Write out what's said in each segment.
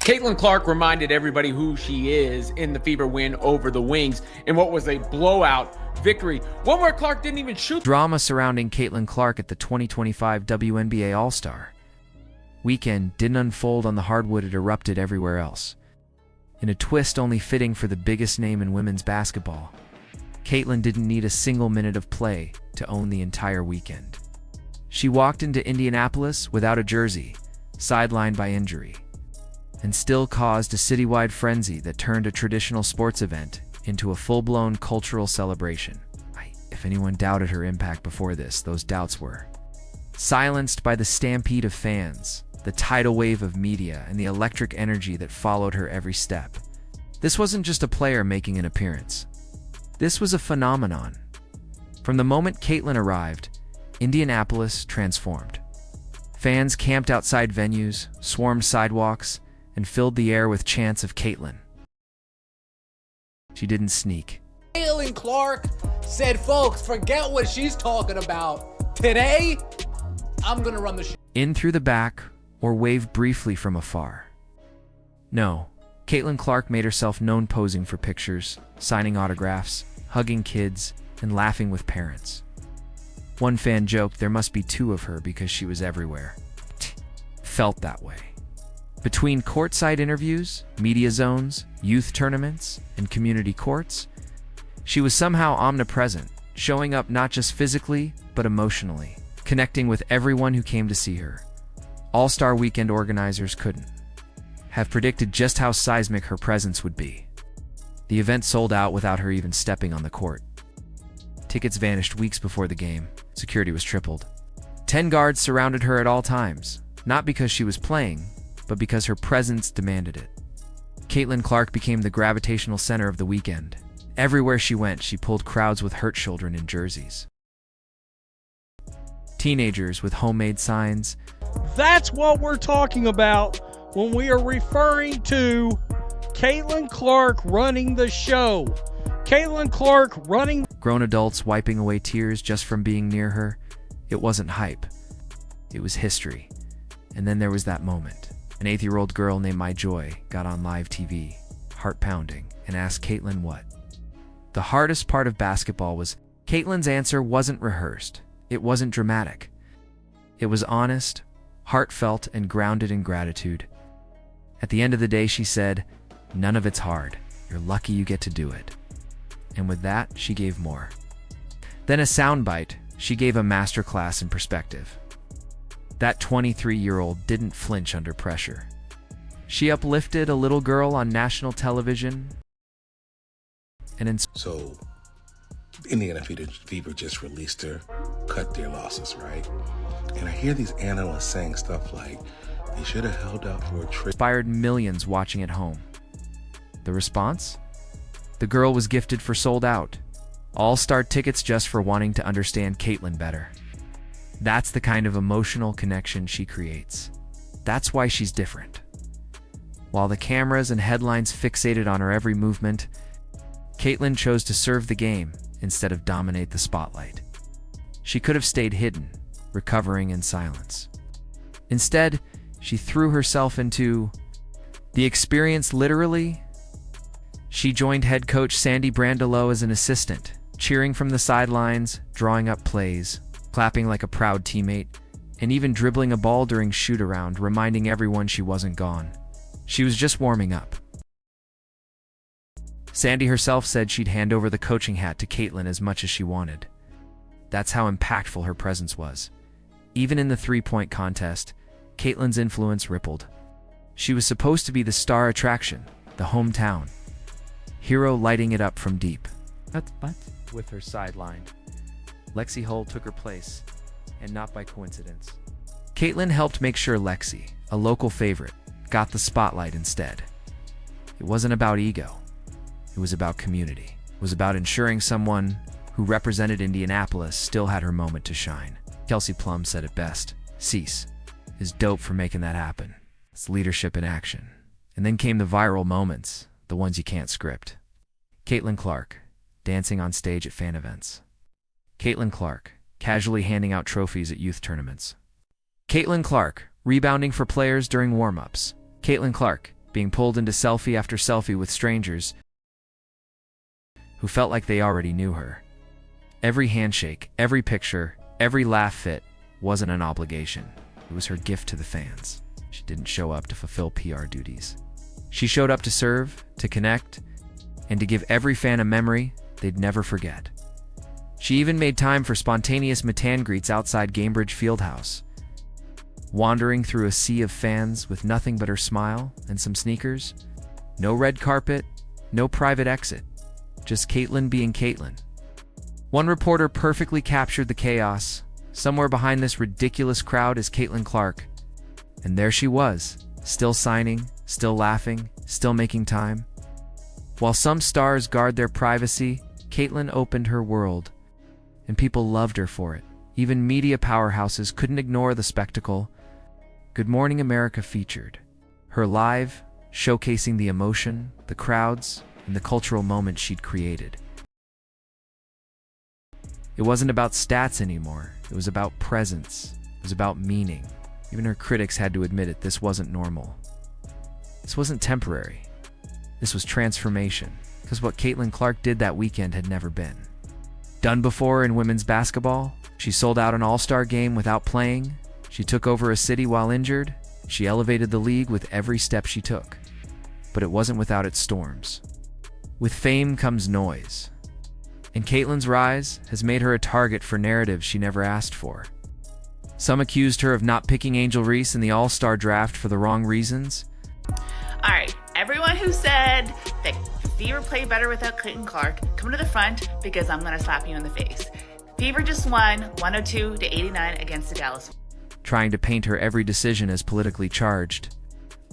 Caitlin Clark reminded everybody who she is in the Fever win over the Wings in what was a blowout victory, one where Clark didn't even shoot. Drama surrounding Caitlin Clark at the 2025 WNBA All-Star Weekend didn't unfold on the hardwood, it erupted everywhere else. In a twist only fitting for the biggest name in women's basketball, Caitlin didn't need a single minute of play to own the entire weekend. She walked into Indianapolis without a jersey, sidelined by injury, and still caused a citywide frenzy that turned a traditional sports event into a full-blown cultural celebration. If anyone doubted her impact before this, those doubts were silenced by the stampede of fans, the tidal wave of media, and the electric energy that followed her every step. This wasn't just a player making an appearance. This was a phenomenon. From the moment Caitlin arrived, Indianapolis transformed. Fans camped outside venues, swarmed sidewalks, and filled the air with chants of Caitlin. She didn't sneak. Caitlin Clark said, folks, forget what she's talking about. Today, I'm gonna run the show. In through the back, or waved briefly from afar. No, Caitlin Clark made herself known posing for pictures, signing autographs, hugging kids, and laughing with parents. One fan joked there must be two of her because she was everywhere. Felt that way. Between courtside interviews, media zones, youth tournaments, and community courts, she was somehow omnipresent, showing up not just physically, but emotionally, connecting with everyone who came to see her. All-Star Weekend organizers couldn't have predicted just how seismic her presence would be. The event sold out without her even stepping on the court. Tickets vanished weeks before the game. Security was tripled. 10 guards surrounded her at all times, not because she was playing, but because her presence demanded it. Caitlin Clark became the gravitational center of the weekend. Everywhere she went, she pulled crowds with hurt children in jerseys, teenagers with homemade signs. That's what we're talking about when we are referring to Caitlin Clark running the show. Caitlin Clark running. Grown adults wiping away tears just from being near her. It wasn't hype. It was history. And then there was that moment. An 8-year-old girl named My Joy got on live TV, heart pounding, and asked Caitlin what. The hardest part of basketball was Caitlin's answer wasn't rehearsed. It wasn't dramatic. It was honest, heartfelt, and grounded in gratitude. At the end of the day, she said, "None of it's hard. You're lucky you get to do it." And with that, she gave more. Then a soundbite, she gave a masterclass in perspective. That 23-year-old didn't flinch under pressure. She uplifted a little girl on national television and So, the Indiana Fever just released their cut their losses, right? And I hear these analysts saying stuff like, they should have held out for a trade. Inspired millions watching at home. The response? The girl was gifted for sold out. All-Star tickets just for wanting to understand Caitlin better. That's the kind of emotional connection she creates. That's why she's different. While the cameras and headlines fixated on her every movement, Caitlin chose to serve the game instead of dominate the spotlight. She could have stayed hidden, recovering in silence. Instead, she threw herself into the experience literally. She joined head coach Sandy Brandelow as an assistant, cheering from the sidelines, drawing up plays, clapping like a proud teammate, and even dribbling a ball during shoot-around, reminding everyone she wasn't gone. She was just warming up. Sandy herself said she'd hand over the coaching hat to Caitlin as much as she wanted. That's how impactful her presence was. Even in the three-point contest, Caitlin's influence rippled. She was supposed to be the star attraction, the hometown hero lighting it up from deep. But with her sidelined, Lexi Hull took her place, and not by coincidence. Caitlin helped make sure Lexi, a local favorite, got the spotlight instead. It wasn't about ego. It was about community. It was about ensuring someone who represented Indianapolis still had her moment to shine. Kelsey Plum said it best, "Cease is dope for making that happen." It's leadership in action. And then came the viral moments, the ones you can't script. Caitlin Clark, dancing on stage at fan events. Caitlin Clark, casually handing out trophies at youth tournaments. Caitlin Clark, rebounding for players during warm-ups. Caitlin Clark, being pulled into selfie after selfie with strangers who felt like they already knew her. Every handshake, every picture, every laugh fit wasn't an obligation. It was her gift to the fans. She didn't show up to fulfill PR duties. She showed up to serve, to connect, and to give every fan a memory they'd never forget. She even made time for spontaneous meet and greets outside Gainbridge Fieldhouse, wandering through a sea of fans with nothing but her smile and some sneakers. No red carpet, no private exit, just Caitlin being Caitlin. One reporter perfectly captured the chaos. Somewhere behind this ridiculous crowd is Caitlin Clark. And there she was, still signing, still laughing, still making time. While some stars guard their privacy, Caitlin opened her world, and people loved her for it. Even media powerhouses couldn't ignore the spectacle. Good Morning America featured her live, showcasing the emotion, the crowds, and the cultural moment she'd created. It wasn't about stats anymore. It was about presence. It was about meaning. Even her critics had to admit it. This wasn't normal. This wasn't temporary. This was transformation. Because what Caitlin Clark did that weekend had never been done before in women's basketball. She sold out an all-star game without playing. She took over a city while injured. She elevated the league with every step she took. But it wasn't without its storms. With fame comes noise. And Caitlin's rise has made her a target for narratives she never asked for. Some accused her of not picking Angel Reese in the All-Star draft for the wrong reasons. All right, everyone who said that Fever played better without Caitlin Clark, come to the front because I'm going to slap you in the face. Fever just won 102-89 against the Dallas. Trying to paint her every decision as politically charged.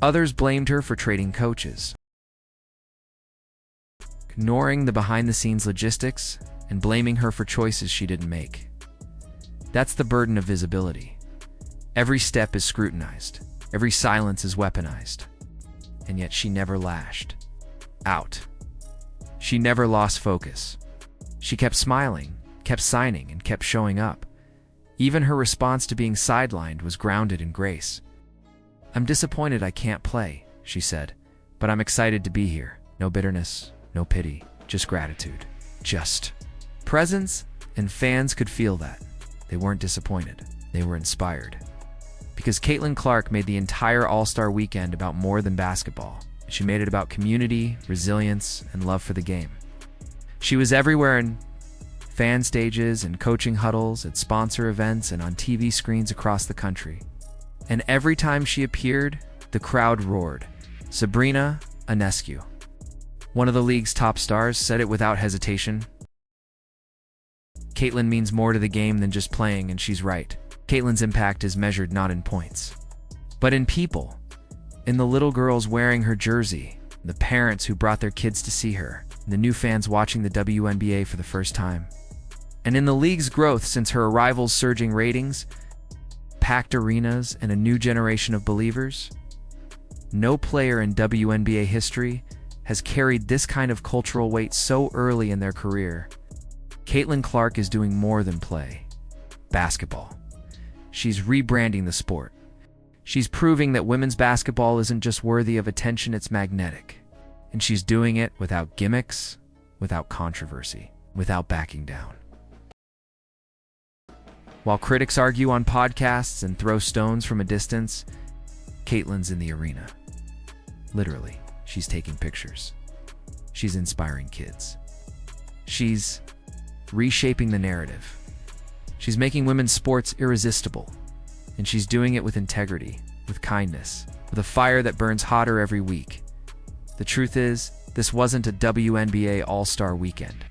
Others blamed her for trading coaches, ignoring the behind-the-scenes logistics, and blaming her for choices she didn't make. That's the burden of visibility. Every step is scrutinized. Every silence is weaponized. And yet she never lashed out. She never lost focus. She kept smiling, kept signing, and kept showing up. Even her response to being sidelined was grounded in grace. "I'm disappointed I can't play," she said, "but I'm excited to be here. No bitterness, no pity, just gratitude. Just presence," and fans could feel that. They weren't disappointed. They were inspired. Because Caitlin Clark made the entire All-Star Weekend about more than basketball. She made it about community, resilience, and love for the game. She was everywhere in fan stages and coaching huddles, at sponsor events, and on TV screens across the country. And every time she appeared, the crowd roared. Sabrina Ionescu, one of the league's top stars, said it without hesitation. Caitlin means more to the game than just playing, and she's right. Caitlin's impact is measured not in points, but in people. In the little girls wearing her jersey, the parents who brought their kids to see her, and the new fans watching the WNBA for the first time. And in the league's growth since her arrival's surging ratings, packed arenas, and a new generation of believers. No player in WNBA history has carried this kind of cultural weight so early in their career. Caitlin Clark is doing more than play basketball. She's rebranding the sport. She's proving that women's basketball isn't just worthy of attention, it's magnetic. And she's doing it without gimmicks, without controversy, without backing down. While critics argue on podcasts and throw stones from a distance, Caitlin's in the arena. Literally, she's taking pictures. She's inspiring kids. She's reshaping the narrative. She's making women's sports irresistible. And she's doing it with integrity, with kindness, with a fire that burns hotter every week. The truth is, this wasn't a WNBA All-Star Weekend.